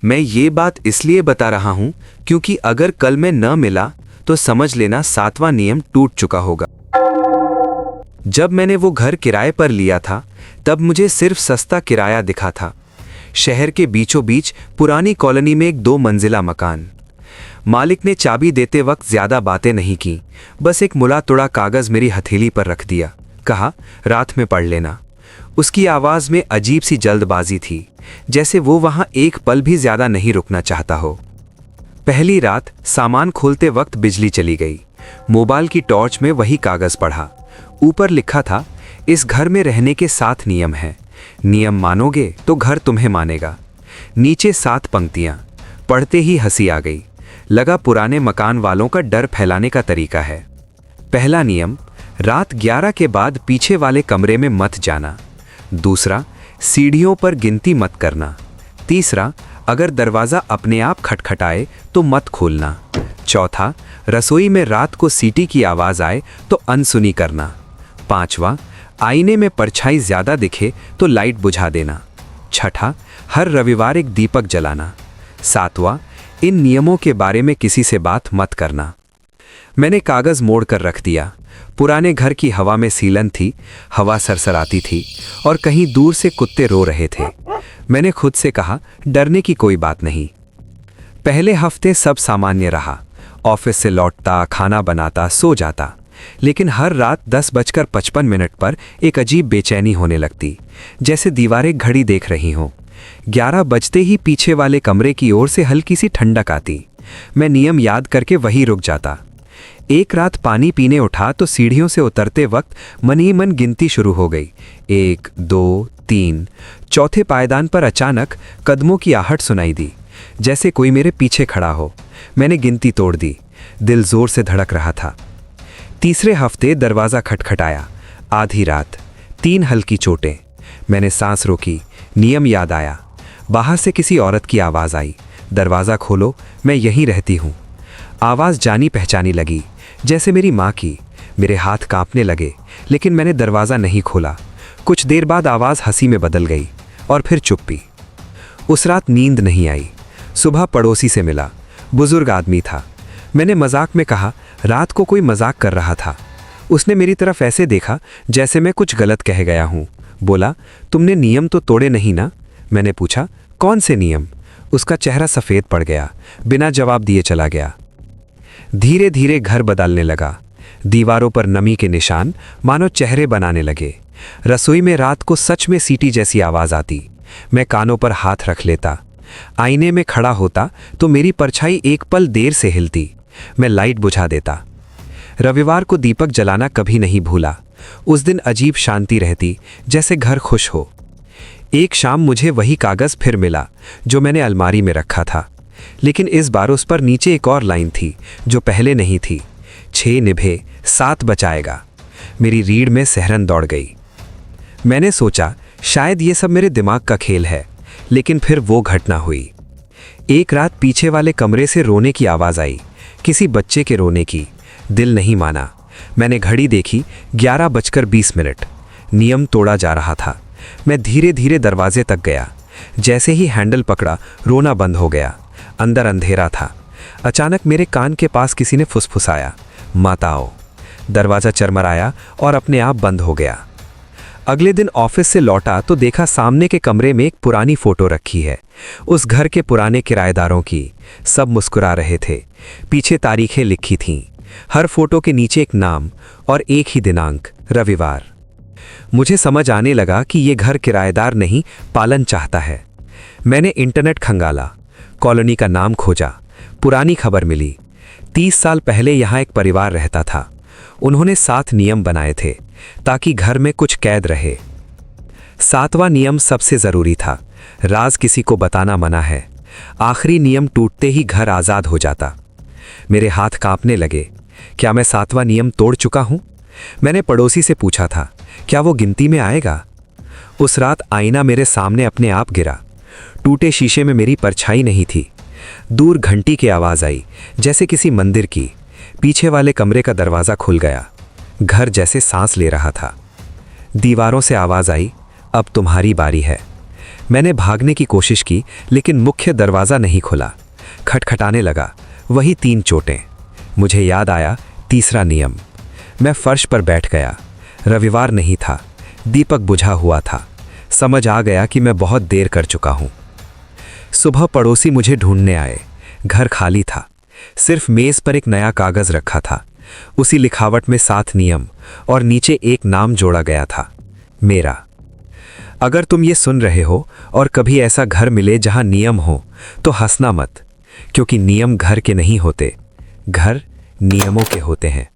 मैं ये बात इसलिए बता रहा हूं क्योंकि अगर कल मैं न मिला तो समझ लेना 7वां नियम टूट चुका होगा। जब मैंने वो घर किराए पर लिया था तब मुझे सिर्फ सस्ता किराया दिखा था। शहर के बीचों बीच पुरानी कॉलोनी में एक 2 मंजिला मकान। मालिक ने चाबी देते वक्त ज्यादा बातें नहीं की, बस एक मुला तुड़ा कागज मेरी हथेली पर रख दिया। कहा, रात में पढ़ लेना। उसकी आवाज में अजीब सी जल्दबाजी थी, जैसे वो वहां एक पल भी ज्यादा नहीं रुकना चाहता हो। पहली रात सामान खोलते वक्त बिजली चली गई। मोबाइल की टॉर्च में वही कागज पढ़ा। ऊपर लिखा था, इस घर में रहने के 7 नियम हैं। नियम मानोगे तो घर तुम्हें मानेगा। नीचे 7 पंक्तियां। पढ़ते ही हंसी आ गई। लगा पुराने मकान वालों का डर फैलाने का तरीका है। पहला नियम, रात 11 के बाद पीछे वाले कमरे में मत जाना। दूसरा, सीढ़ियों पर गिनती मत करना। तीसरा, अगर दरवाज़ा अपने आप खटखटाए तो मत खोलना। चौथा, रसोई में रात को सीटी की आवाज़ आए तो अनसुनी करना। पांचवा, आईने में परछाई ज़्यादा दिखे तो लाइट बुझा देना। छठा, हर रविवार एक दीपक जलाना। सातवां, इन नियमों के बारे में किसी से बात मत करना। मैंने कागज़ मोड़ कर रख दिया। पुराने घर की हवा में सीलन थी, हवा सरसराती थी और कहीं दूर से कुत्ते रो रहे थे। मैंने खुद से कहा, डरने की कोई बात नहीं। पहले हफ्ते सब सामान्य रहा। ऑफिस से लौटता, खाना बनाता, सो जाता। लेकिन हर रात 10:55 पर एक अजीब बेचैनी होने लगती, जैसे दीवारें घड़ी देख रही हों। 11 बजते ही पीछे वाले कमरे की ओर से हल्की सी ठंडक आती। मैं नियम याद करके वहीं रुक जाता। एक रात पानी पीने उठा तो सीढ़ियों से उतरते वक्त मन ही मन गिनती शुरू हो गई। 1, 2, 3। चौथे पायदान पर अचानक कदमों की आहट सुनाई दी, जैसे कोई मेरे पीछे खड़ा हो। मैंने गिनती तोड़ दी। दिल जोर से धड़क रहा था। तीसरे हफ्ते दरवाज़ा खटखटाया। आधी रात। 3 हल्की चोटें। मैंने सांस रोकी। नियम याद आया। बाहर से किसी औरत की आवाज़ आई, दरवाज़ा खोलो, मैं यहीं रहती हूँ। आवाज़ जानी पहचानी लगी, जैसे मेरी माँ की। मेरे हाथ कांपने लगे, लेकिन मैंने दरवाज़ा नहीं खोला। कुछ देर बाद आवाज़ हंसी में बदल गई और फिर चुप्पी। उस रात नींद नहीं आई। सुबह पड़ोसी से मिला, बुजुर्ग आदमी था। मैंने मजाक में कहा, रात को कोई मजाक कर रहा था। उसने मेरी तरफ ऐसे देखा जैसे मैं कुछ गलत कह गया हूँ। बोला, तुमने नियम तो तोड़े नहीं ना? मैंने पूछा, कौन से नियम? उसका चेहरा सफ़ेद पड़ गया, बिना जवाब दिए चला गया। धीरे धीरे घर बदलने लगा। दीवारों पर नमी के निशान मानो चेहरे बनाने लगे। रसोई में रात को सच में सीटी जैसी आवाज़ आती। मैं कानों पर हाथ रख लेता। आईने में खड़ा होता तो मेरी परछाई एक पल देर से हिलती। मैं लाइट बुझा देता। रविवार को दीपक जलाना कभी नहीं भूला। उस दिन अजीब शांति रहती, जैसे घर खुश हो। एक शाम मुझे वही कागज़ फिर मिला जो मैंने अलमारी में रखा था, लेकिन इस बार उस पर नीचे एक और लाइन थी जो पहले नहीं थी। 6 निभे 7 बचाएगा। मेरी रीढ़ में सिहरन दौड़ गई। मैंने सोचा शायद ये सब मेरे दिमाग का खेल है, लेकिन फिर वो घटना हुई। एक रात पीछे वाले कमरे से रोने की आवाज़ आई, किसी बच्चे के रोने की। दिल नहीं माना। मैंने घड़ी देखी, 11:20। नियम तोड़ा जा रहा था। मैं धीरे धीरे दरवाजे तक गया। जैसे ही हैंडल पकड़ा, रोना बंद हो गया। अंदर अंधेरा था। अचानक मेरे कान के पास किसी ने फुसफुसाया, मत आओ। दरवाज़ा चरमराया और अपने आप बंद हो गया। अगले दिन ऑफिस से लौटा तो देखा सामने के कमरे में एक पुरानी फोटो रखी है, उस घर के पुराने किराएदारों की। सब मुस्कुरा रहे थे। पीछे तारीखें लिखी थीं। हर फोटो के नीचे एक नाम और एक ही दिनांक, रविवार। मुझे समझ आने लगा कि ये घर किराएदार नहीं, पालन चाहता है। मैंने इंटरनेट खंगाला, कॉलोनी का नाम खोजा। पुरानी खबर मिली। 30 साल पहले यहाँ एक परिवार रहता था। उन्होंने 7 नियम बनाए थे ताकि घर में कुछ कैद रहे। 7वां नियम सबसे ज़रूरी था, राज किसी को बताना मना है। आखिरी नियम टूटते ही घर आज़ाद हो जाता। मेरे हाथ कांपने लगे। क्या मैं 7वां नियम तोड़ चुका हूँ? मैंने पड़ोसी से पूछा था, क्या वो गिनती में आएगा? उस रात आईना मेरे सामने अपने आप गिरा। टूटे शीशे में मेरी परछाई नहीं थी। दूर घंटी की आवाज़ आई, जैसे किसी मंदिर की। पीछे वाले कमरे का दरवाज़ा खुल गया। घर जैसे सांस ले रहा था। दीवारों से आवाज़ आई, अब तुम्हारी बारी है। मैंने भागने की कोशिश की, लेकिन मुख्य दरवाज़ा नहीं खुला। खटखटाने लगा, वही 3 चोटें। मुझे याद आया तीसरा नियम। मैं फर्श पर बैठ गया। रविवार नहीं था, दीपक बुझा हुआ था। समझ आ गया कि मैं बहुत देर कर चुका हूँ। सुबह पड़ोसी मुझे ढूंढने आए। घर खाली था, सिर्फ मेज़ पर एक नया कागज़ रखा था। उसी लिखावट में 7 नियम और नीचे एक नाम जोड़ा गया था, मेरा। अगर तुम ये सुन रहे हो और कभी ऐसा घर मिले जहां नियम हो, तो हंसना मत, क्योंकि नियम घर के नहीं होते, घर नियमों के होते हैं।